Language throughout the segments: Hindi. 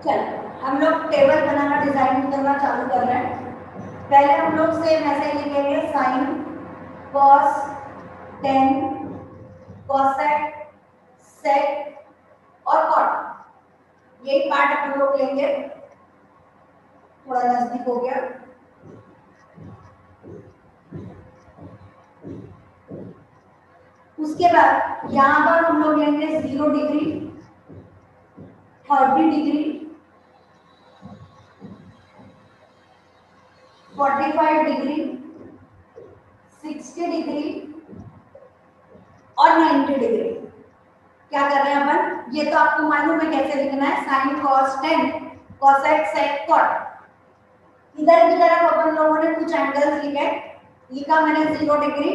चलो हम लोग टेबल बनाना डिजाइन करना चालू कर रहे हैं। पहले हम लोग सेम ऐसे ही लिखेंगे sine cos tan cosec sec और कॉट। यही पार्ट हम लोग लेंगे। थोड़ा नजदीक हो गया। उसके बाद यहाँ पर हम लोग लेंगे 0 डिग्री 30 डिग्री 45 डिग्री 60 डिग्री और 90 डिग्री। क्या कर रहे हैं अपन? ये तो आपको मालूम है कैसे लिखना है, sine cos tan cosec sec cot. इधर की तरफ अपन लोगों ने कुछ एंगल्स लिखा मैंने 0 डिग्री,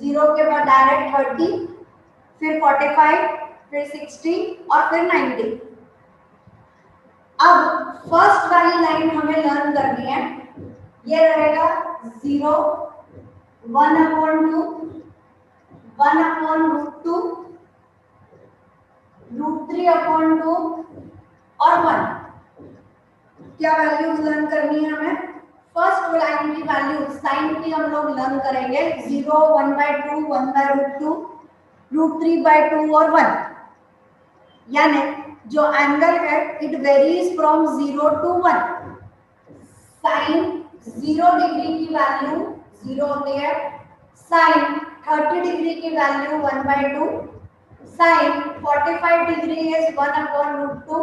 0 के बाद डायरेक्ट 30, फिर 45, फिर 60 और फिर 90। अब फर्स्ट वाली लाइन हमें लर्न करनी है। ये रहेगा 0 1/2 1/√2 √3/2 और 1। क्या वैल्यूज लर्न करनी है हमें? फर्स्ट लाइन की वैल्यू साइन की हम लोग लर्न करेंगे 0 1/2 1/√2 √3/2 और 1। यानी जो एंगल है it varies from 0 to 1। Sine 0 degree की वैल्यू 0 होती है, साइन 30 डिग्री की value 1/2, sine 45 degree is 1/√2,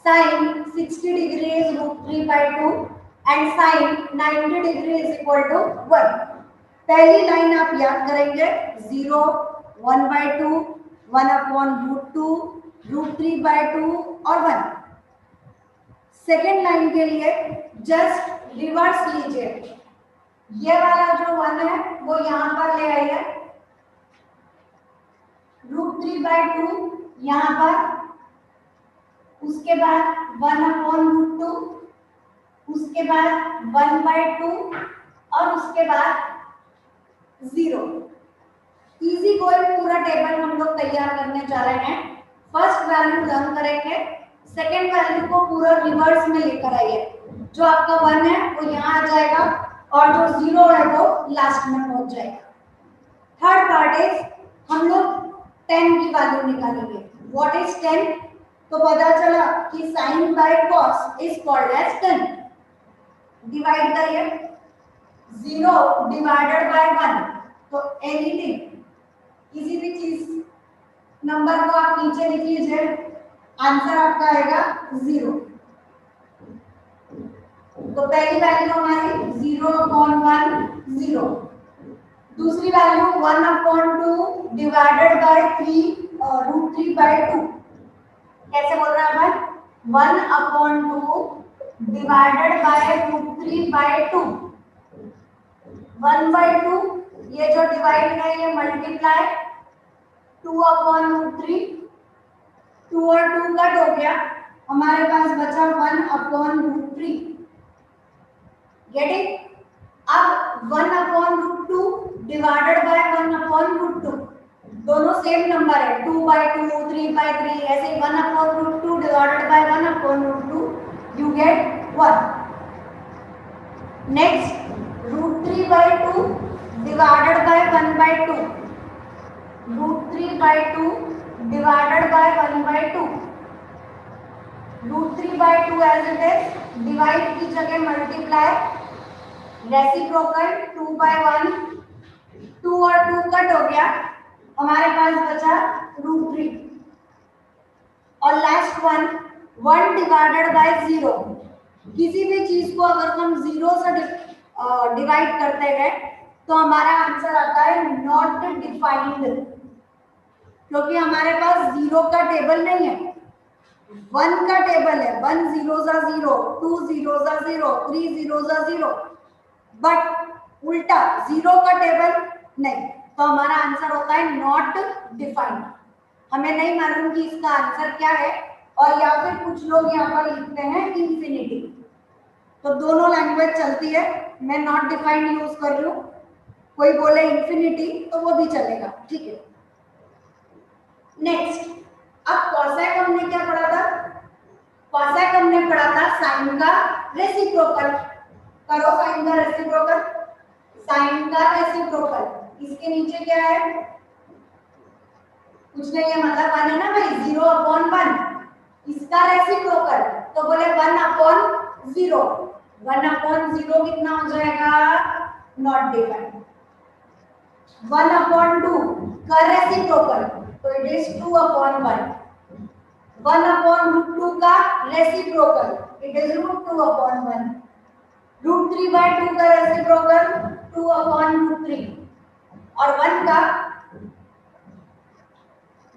sine 60 degree is √3/2 and sine 90 degree is equal to 1। पहली लाइन आप याद करेंगे 0 1/2 1/√2 √3/2 और 1। सेकेंड लाइन के लिए जस्ट रिवर्स लीजिए। ये वाला जो 1 है वो यहाँ पर ले आइए, √3/2 यहाँ पर, उसके बाद 1/√2, उसके बाद 1/2 और उसके बाद 0। इजी गोइंग पूरा टेबल हम लोग तैयार करने जा रहे हैं। फर्स्ट वैल्यू लर्न करेंगे, सेकेंड वैल्यू को पूरा रिवर्स में लेकर आइए। जो आपका 1 है वो यहाँ आ जाएगा और जो 0 है वो लास्ट में पहुंच जाएगा। थर्ड पार्ट इज हम लोग 10 की वैल्यू निकालेंगे। What is 10? तो पता चला कि sine by cos is called as 10। Divide करिए 0 डिवाइडेड बाय 1, तो एनीथिंग किसी भी चीज नंबर को आप नीचे लिख लीजिए, आंसर आपका आएगा 0। तो पहली वैल्यू हमारी 0/1 0। दूसरी वैल्यू 1/2 डिवाइडेड बाय 3 √3/2। कैसे बोल रहा है अपन? 1/2 डिवाइडेड बाय √3/2। 1/2 ये जो डिवाइड है ये मल्टीप्लाई 2/√3, 2 और 2 कट हो गया, हमारे पास बचा 1/√3। Get it? अब 1/√2 डिवाइडेड बाय 1/√2 दोनों सेम नंबर है, 2/2 3/3, ऐसे 1/√2 divided by 1/√2 you get 1। Next √3/2 divided by 1/2, √3/2 divided by 1/2, √3/2 as it is, divide की जगह मल्टीप्लाई, रेसिप्रोकल 2/1, 2 और 2 कट हो गया, हमारे पास बचा √3। और लास्ट 1 डिवाइडेड बाय 0। किसी भी चीज को अगर हम 0 से डिवाइड करते गए तो हमारा आंसर आता है नॉट डिफाइंड, क्योंकि हमारे पास 0 का टेबल नहीं है, 1 का टेबल है। 1 0s are 0, 2 0s are 0, 3 0s are 0, but उल्टा 0 का टेबल नहीं, तो हमारा आंसर होता है नॉट डिफाइंड। हमें नहीं मालूम कि इसका आंसर क्या है, और या फिर कुछ लोग यहाँ पर लिखते हैं इंफिनिटी। तो दोनों लैंग्वेज चलती है, मैं नॉट डिफाइंड यूज कर लूँ, कोई बोले इंफिनिटी तो वो भी चलेगा, ठीक है। नेक्स्ट, अब कॉसेक हमने क्या पढ़ा था? कॉसेक हमने पढ़ा साइन का रेसिप्रोकल। करो साइन का रेसिप्रोकल, साइन का रेसिप्रोकल। इसके नीचे क्या है, कुछ नहीं है, मतलब 1 है ना भाई, 0/1। इसका रेसिप्रोकल तो बोले 1/0। 1/0 कितना हो जाएगा, नॉट डिफाइंड। 1/2 का रेसिप्रोकल तो इट इज 2/1। 1/√2 का रेसिप्रोकल इट इज √2/1। √3/2 का रेसिप्रोकल 2/√3 और 1 का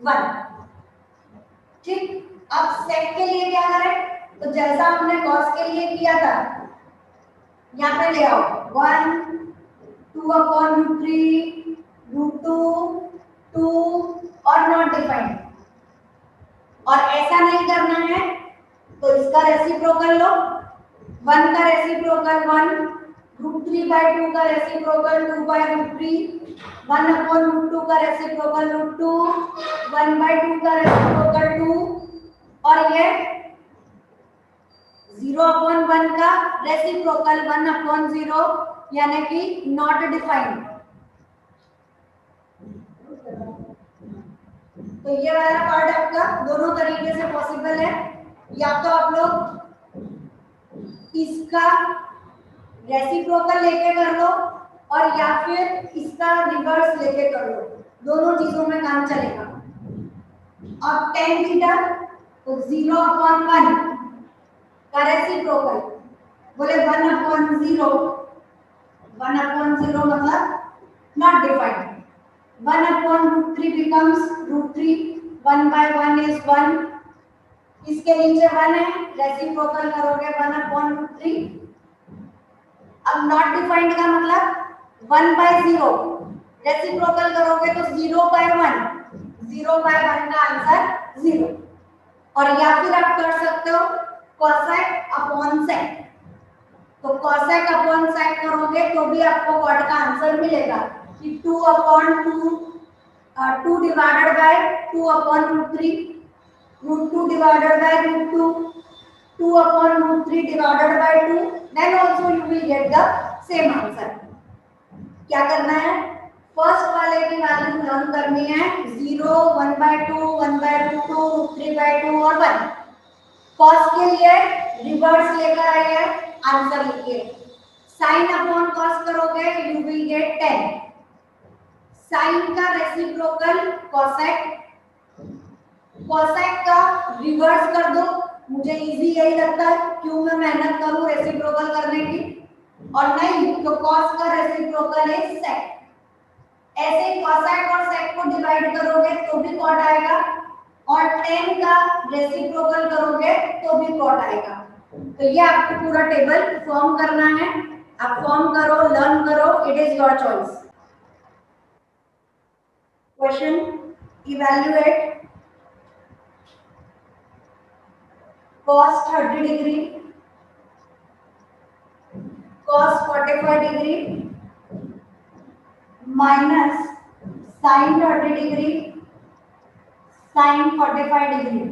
1। ठीक, अब सेक के लिए क्या करें, तो जैसा हमने कॉस के लिए किया था, यहाँ पे ले आओ 1, 2/√3, √2, 2 और नॉट डिफाइंड। और ऐसा नहीं करना है तो इसका रेसिप्रोकल लो, 1 का रेसिप्रोकल 1, √3/2 का रेसिप्रोकल 2/√3, 1/√2 का रेसिप्रोकल √2, 1/2 का रेसिप्रोकल 2 और ये 0/1 का रेसिप्रोकल 1/0 यानी कि नॉट डिफाइंड। तो ये वाला पार्ट आपका दोनों तरीके से पॉसिबल है, या तो आप लोग इसका रेसिप्रोकल लेके कर लो और या फिर इसका रिवर्स लेके कर लो, दोनों चीजों में काम चलेगा। अब tan थीटा तो 0/1 का रेसिप्रोकल बोले 1/0। 1/0 मतलब नॉट डिफाइंड। 1/√3 becomes √3, 1/1 is 1। इसके नीचे 1 है, रेसिप्रोकल करोगे 1/√3। अब नॉट डिफाइंड का मतलब 1/0, रेसिप्रोकल करोगे तो 0/1। 0/1 का आंसर 0। और या फिर आप कर सकते हो cosec अपॉन sec। तो cosec अपॉन sec करोगे तो भी आपको कॉट का आंसर मिलेगा कि 2/2, 2 divided by 2/√3, √2 divided by √2, 2/√3 divided by 2, then also you will get the same answer। क्या करना है, फर्स्ट वाले की वैल्यू लर्न करनी है, 0, 1/2, 1/√2, √3/2 और 1। कॉस के लिए रिवर्स लेकर आइए, आंसर लिखिए। साइन अपॉन कॉस करोगे यू विल गेट 10। साइन का रेसिप्रोकल कोसेक, कोसेक का रिवर्स कर दो। मुझे इजी यही लगता है, क्यों मैं मेहनत करूं रेसिप्रोकल करने की, और नहीं तो कॉस का रेसिप्रोकल है सेक। ऐसे ही कोसेक और सेक को डिवाइड करोगे तो भी कॉट आएगा, और tan का रेसिप्रोकल करोगे तो भी कॉट आएगा। तो ये आपको पूरा टेबल फॉर्म करना है, आप फॉर्म करो, लर्न करो, it is your choice. Question, evaluate cos 30 degree, cos 45 degree minus sin 30 degree, sin 45 degree।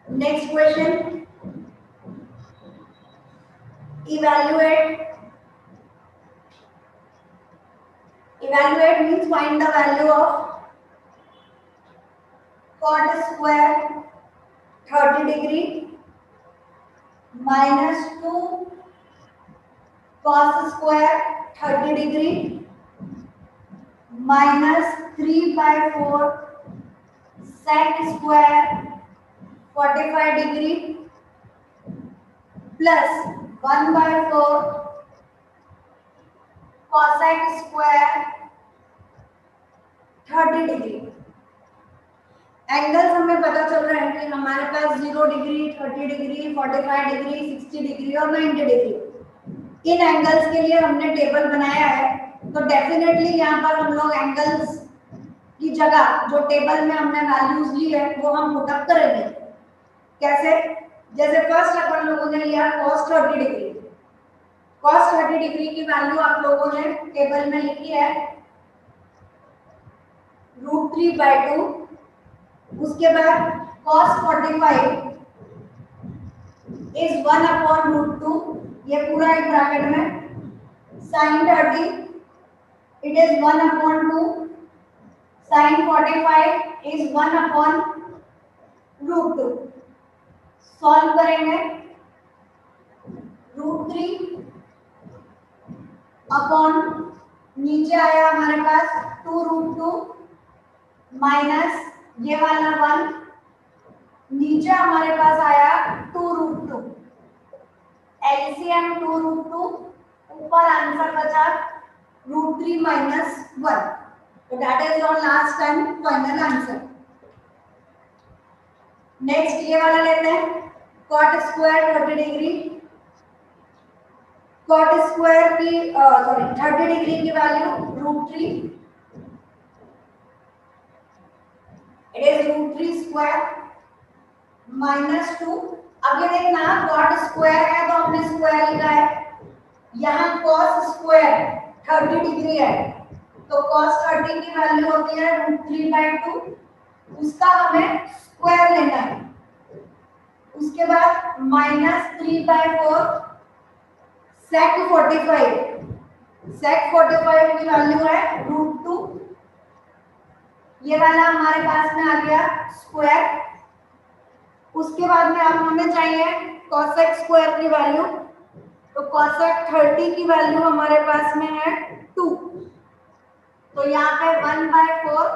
Next question, evaluate means find the value of cot square 30 degree minus 2 cos square 30 degree minus 3/4 sec square 45 degree plus 1/4 cosec square 30 degree. Angles हमें पता चल रहा है कि हमारे पास 0 डिग्री, 30 डिग्री, 45 डिग्री, 60 डिग्री और 90 डिग्री। इन एंगल्स के लिए हमने टेबल बनाया है, तो डेफिनेटली यहाँ पर हम लोग एंगल्स की जगह जो टेबल में हमने वैल्यूज ली है वो हम पुटअप करेंगे। कैसे, जैसे फर्स्ट अपन लोगों ने लिया cos 30 डिग्री। cos 30 डिग्री की वैल्यू आप लोगों ने टेबल में लिखी है √3/2 उसके बाद cos 45 इज 1/√2, ये पूरा एक ब्रैकेट में, sin 30 it is 1/2, sin 45 is 1/√2। Solve करेंगे, √3 अपॉन नीचे आया हमारे पास 2√2 माइनस ये वाला 1, नीचे हमारे पास आया 2√2, एलसीएम 2√2, ऊपर आंसर बचा √3 माइनस 1। तो that is your last and final answer. Next ये वाला लेते हैं, cot square 30 degree, cot square की 30 डिग्री की value √3, it is √3 square minus 2। अब ये देखना cot स्क्वायर है तो हमने स्क्वायर लिखा है, यहाँ cos स्क्वायर 30 डिग्री है तो cos 30 की वैल्यू होती है √3/2, उसका हमें स्क्वायर लेना है। उसके बाद माइनस 3/4 sec 45, sec 45 की वैल्यू है √2, ये वाला हमारे पास में आ गया स्क्वायर। उसके बाद में अब हमें चाहिए cosec स्क्वायर की वैल्यू, तो cosec 30 की वैल्यू हमारे पास में है 2, तो यहाँ पे 1/4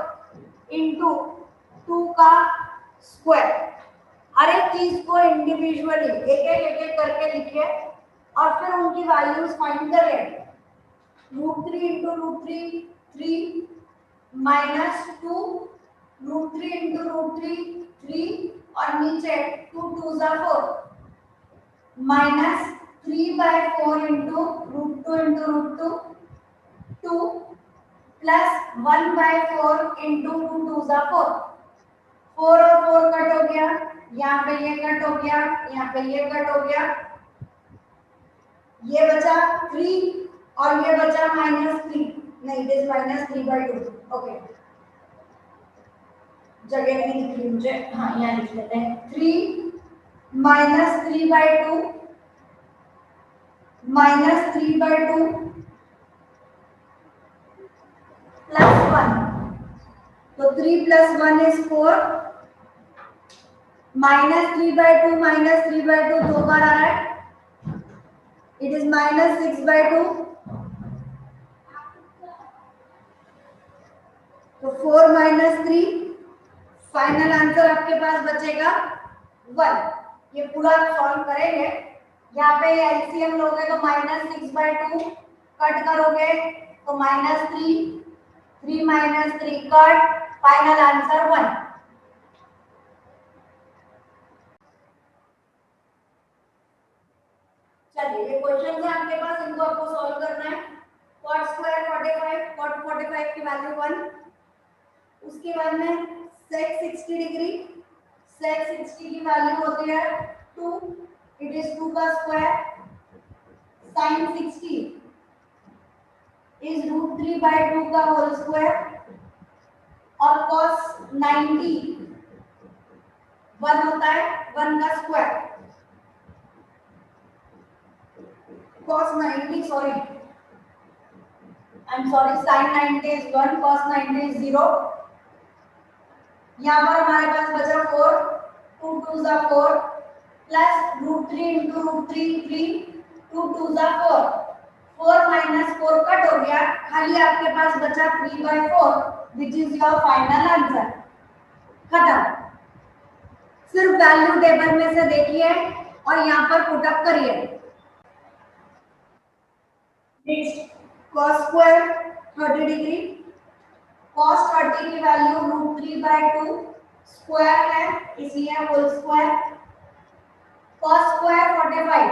इंटू 2 का स्क्वायर। हर एक चीज को इंडिविजुअली एक एक करके लिखे और फिर उनकी वैल्यूज फाइंड करें। √3 इंटू √3 3 माइनस 2, √3 इंटू √3 3 और नीचे 2 2 जा 4 minus 3/4 into √2 into √2 2 plus 1/4 into 2 2 जा 4, 4 और 4 कट हो गया, यहाँ पे ये कट हो गया, यहाँ पे ये कट हो गया, ये बचा 3 और ये बचा -3, नहीं इट इज -3/2। ओके, जगह नहीं दिख रही मुझे, हाँ यहाँ लिख लेते हैं, 3 -3/2 -3/2 प्लस 1, तो 3 + 1 इज 4, -3/2 -3/2 दो बार आ रहा है, इट इज -6/2, तो 4 - 3, फाइनल आंसर आपके पास बचेगा 1। ये पूरा सॉल्व करेंगे, यहाँ पे एलसीएम लोगे तो -6/2 कट करोगे तो -3, 3 - 3 कट, फाइनल आंसर 1। चलिए ये क्वेश्चन है आपके पास, इनको आपको सॉल्व करना है। cot स्क्वायर 45, cot 45 की वैल्यू 1, उसके बाद में sec 60 डिग्री, sec 60 की वैल्यू होती है 2, इट इज 2 का स्क्वायर, sin 60 इज √3/2 का होल स्क्वायर, और cos 90 1 होता है 1 का square, cos 90 sorry I'm sorry, sin 90 is 1, cos 90 is 0। यहाँ पर हमारे पास बचा 4, 2 2 जा 4 प्लस √3 इंटू √3 3, 2 2 जा 4, 4 - 4 कट हो गया, खाली आपके पास बचा 3/4 which is your final answer. खत्म। सिर्फ वैल्यू टेबल में से देखिए और यहाँ पर पुट अप करिए। Next cos square 30 degree, cos 30 की वैल्यू √3/2 स्क्वायर है इसलिए होल स्क्वायर, cos स्क्वायर 45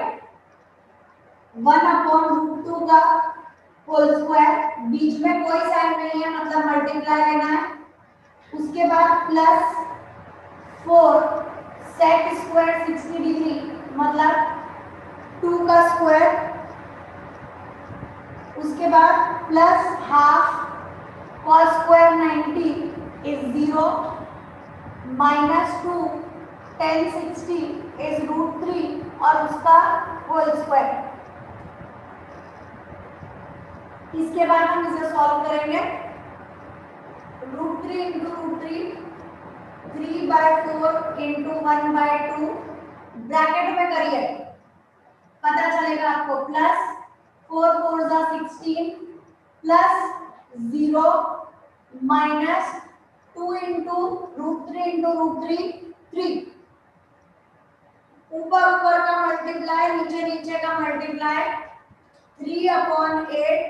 1/√2 का होल स्क्वायर, बीच में कोई साइन नहीं है मतलब मल्टीप्लाई लेना है। उसके बाद प्लस 4 sec स्क्वायर 60 डिग्री मतलब 2 का स्क्वायर, उसके बाद plus half cos square 90 is 0 -2 1060 is √3 और उसका होल स्क्वायर। इसके बाद हम इसे सॉल्व करेंगे। √3 इंटू √3 3/4 इंटू 1/2 ब्रैकेट में करिए, पता चलेगा आपको। प्लस 4 4 जा 16 प्लस 0 माइनस 2 इंटू √3 इंटू √3 3। ऊपर ऊपर का मल्टीप्लाई, नीचे नीचे का मल्टीप्लाई। 3/8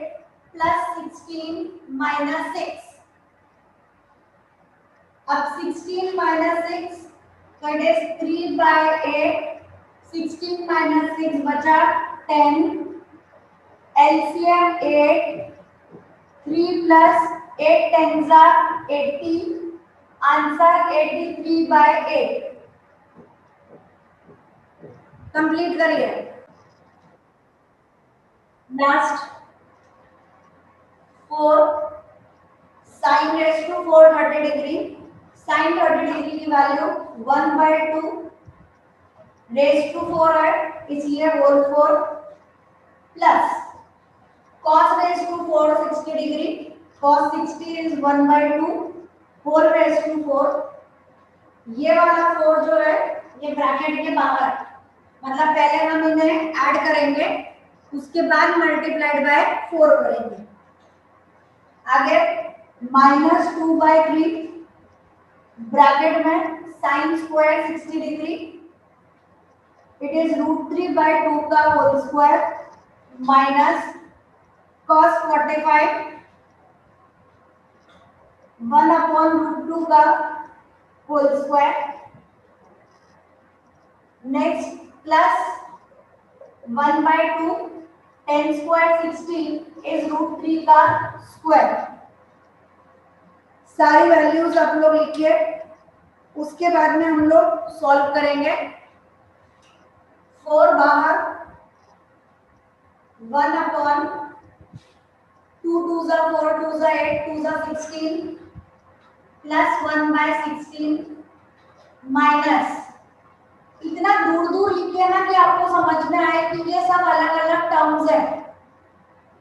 plus 16 minus 6। अब 16 माइनस 6 तो इट इज 3/8। 16 माइनस 6 बचा 10। एलसीएम 8। 3 प्लस 8 10 80। आंसर 83/8। कंप्लीट करिए। Last 4 sine raise to 4 30 degree. Sine 30 degree की वैल्यू 1/2 रेज टू 4 है, इसलिए whole 4 plus cos raise to 4 60 degree. cos 60 is 1/2 whole raise to 4। ये वाला 4 जो है ये ब्रैकेट के बाहर, मतलब पहले हम इन्हें ऐड करेंगे उसके बाद मल्टीप्लाइड बाय 4 करेंगे। आगे -2/3 ब्रैकेट में sine square 60 degree. It is √3/2 का होल स्क्वायर माइनस cos 45 1/√2 का whole square. Next plus 1/2 10 square 60 is √3 का स्क्वायर। सारी वैल्यूज आप लोग लिखिए, उसके बाद में हम लोग सॉल्व करेंगे। 4 बाहर, 1/2 2 जा 4 2 जा 8 2 जा 16 प्लस 1/16 माइनस, इतना दूर दूर लिखिए ना कि आपको समझ में आए कि ये सब अलग अलग टर्म्स है।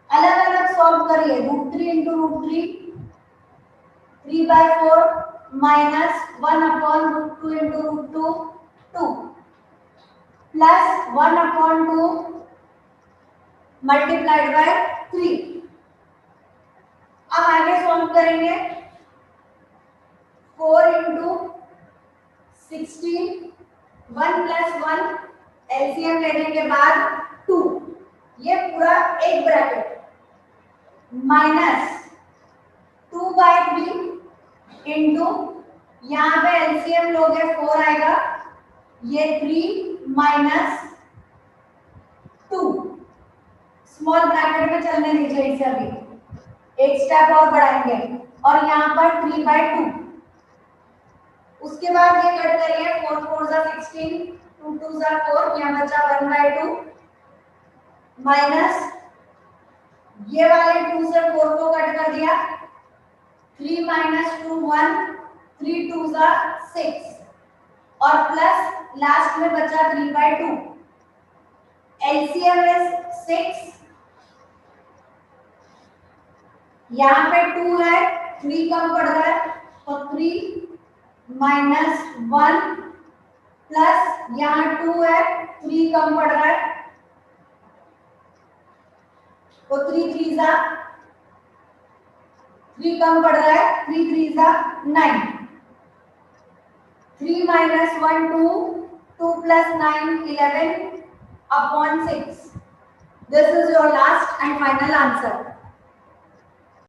अलग अलग सॉल्व करिए। √3 into √3 3/4 minus 1/√2 into √2 2 plus 1/2 multiplied by 3। अब आगे सॉल्व करेंगे। 4 इंटू 16 1 प्लस 1 एलसीएम लेने के बाद 2, ये पूरा एक ब्रैकेट माइनस 2/3 इंटू यहाँ पे एलसीएम लोगे 4 आएगा, ये 3 माइनस 2। स्मॉल ब्रैकेट में चलने दीजिए इसे, अभी एक स्टेप और बढ़ाएंगे और यहाँ पर 3/2। उसके बाद ये कट करिए। 4 4 जा 16 2 2 जा 4, यहाँ बचा 1/2 माइनस ये वाले 2 से 4 को कट कर दिया। 3 माइनस 2 1 3 2 जा 6 और प्लस लास्ट में बचा 3/2। LCM is 6। यहाँ पे 2 है, 3 कम पड़ रहा है तो 3 माइनस 1 प्लस यहाँ 2 है, 3 कम पड़ रहा है तो 3 3 जा 3 कम पड़ रहा है, 3 3 जा 9। 3 minus 1 2 2 plus 9 11/6। This is your last and final answer.